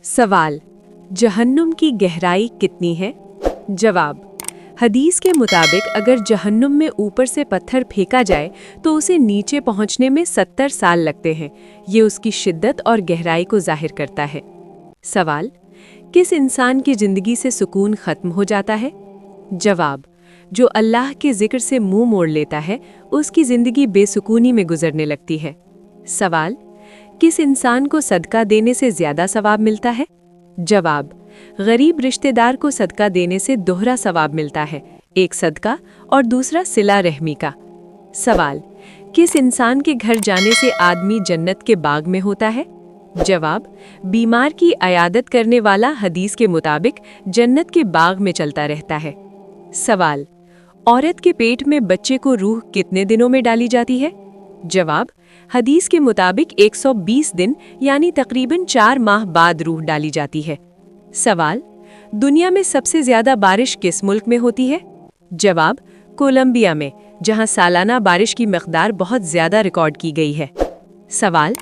सवाल, जहन्नुम की गहराई कितनी है? जवाब, हदीस के मुताबिक अगर जहन्नुम में ऊपर से पत्थर फेंका जाए तो उसे नीचे पहुंचने में 70 साल लगते हैं। ये उसकी शिद्दत और गहराई को जाहिर करता है। सवाल, किस इंसान की जिंदगी से सुकून खत्म हो जाता है? जवाब, जो अल्लाह के जिक्र से मुंह मोड़ लेता है उसकी जिंदगी बेसुकूनी में गुजरने लगती है। सवाल, किस इंसान को सदका देने से ज्यादा सवाब मिलता है? जवाब, गरीब रिश्तेदार को सदका देने से दोहरा सवाब मिलता है, एक सदका और दूसरा सिला रहमी का। सवाल, किस इंसान के घर जाने से आदमी जन्नत के बाग में होता है? जवाब, बीमार की अयादत करने वाला हदीस के मुताबिक जन्नत के बाग में चलता रहता है। सवाल, औरत के पेट में बच्चे को रूह कितने दिनों में डाली जाती है? जवाब, हदीस के मुताबिक 120 दिन यानी तकरीबन 4 माह बाद रूह डाली जाती है। सवाल, दुनिया में सबसे ज्यादा बारिश किस मुल्क में होती है? जवाब, कोलंबिया में, जहां सालाना बारिश की मकदार बहुत ज्यादा रिकॉर्ड की गई है। सवाल,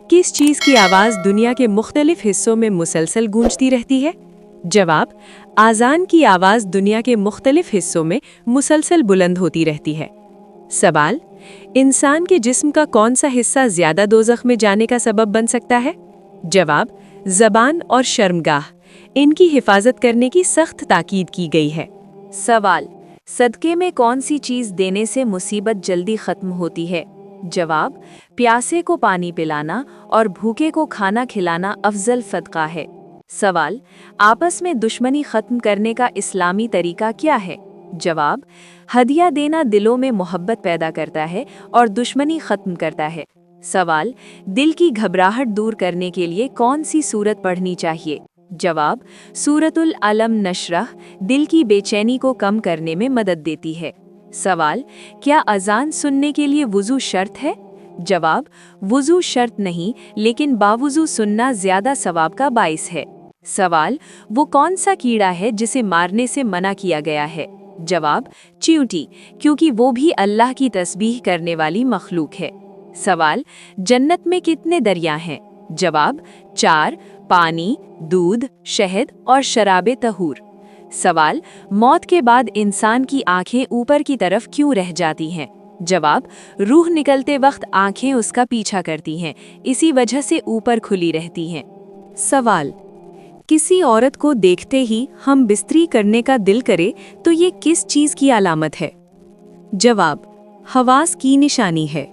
किस चीज की आवाज दुनिया के मुख्तलिफ हिस्सों में मुसलसल गूंजती रहती है? जवाब, आज़ान की आवाज दुनिया के मुख्तलिफ हिस्सों में मुसलसल बुलंद होती रहती है। सवाल, इंसान के जिस्म का कौन सा हिस्सा ज्यादा दोज़ख में जाने का सबब बन सकता है? जवाब, ज़बान और शर्मगाह, इनकी हिफाजत करने की सख्त ताकीद की गई है। सवाल, सदके में कौन सी चीज देने से मुसीबत जल्दी खत्म होती है? जवाब, प्यासे को पानी पिलाना और भूखे को खाना खिलाना अफजल सदका है। सवाल, आपस में दुश्मनी खत्म करने का इस्लामी तरीका क्या है? जवाब, हदिया देना दिलों में मोहब्बत पैदा करता है और दुश्मनी खत्म करता है। सवाल, दिल की घबराहट दूर करने के लिए कौन सी सूरत पढ़नी चाहिए? जवाब, सूरतुल अलम नशरह दिल की बेचैनी को कम करने में मदद देती है। सवाल, क्या अजान सुनने के लिए वुजू शर्त है? जवाब, वुजू शर्त नहीं, लेकिन बावुजू सुनना ज्यादा सवाब का बाइस है। सवाल, वो कौन सा कीड़ा है जिसे मारने से मना किया गया है? जवाब, चींटी, क्योंकि वो भी अल्लाह की तस्बीह करने वाली मखलूक है। सवाल, जन्नत में कितने दरिया हैं? जवाब, 4, पानी, दूध, शहद और शराबे तहूर। सवाल, मौत के बाद इंसान की आंखें ऊपर की तरफ क्यों रह जाती हैं? जवाब, रूह निकलते वक्त आंखें उसका पीछा करती हैं, इसी वजह से ऊपर खुली रहती हैं। सवाल, किसी औरत को देखते ही हम बिस्तरी करने का दिल करे तो ये किस चीज़ की अलामत है? जवाब, हवास की निशानी है।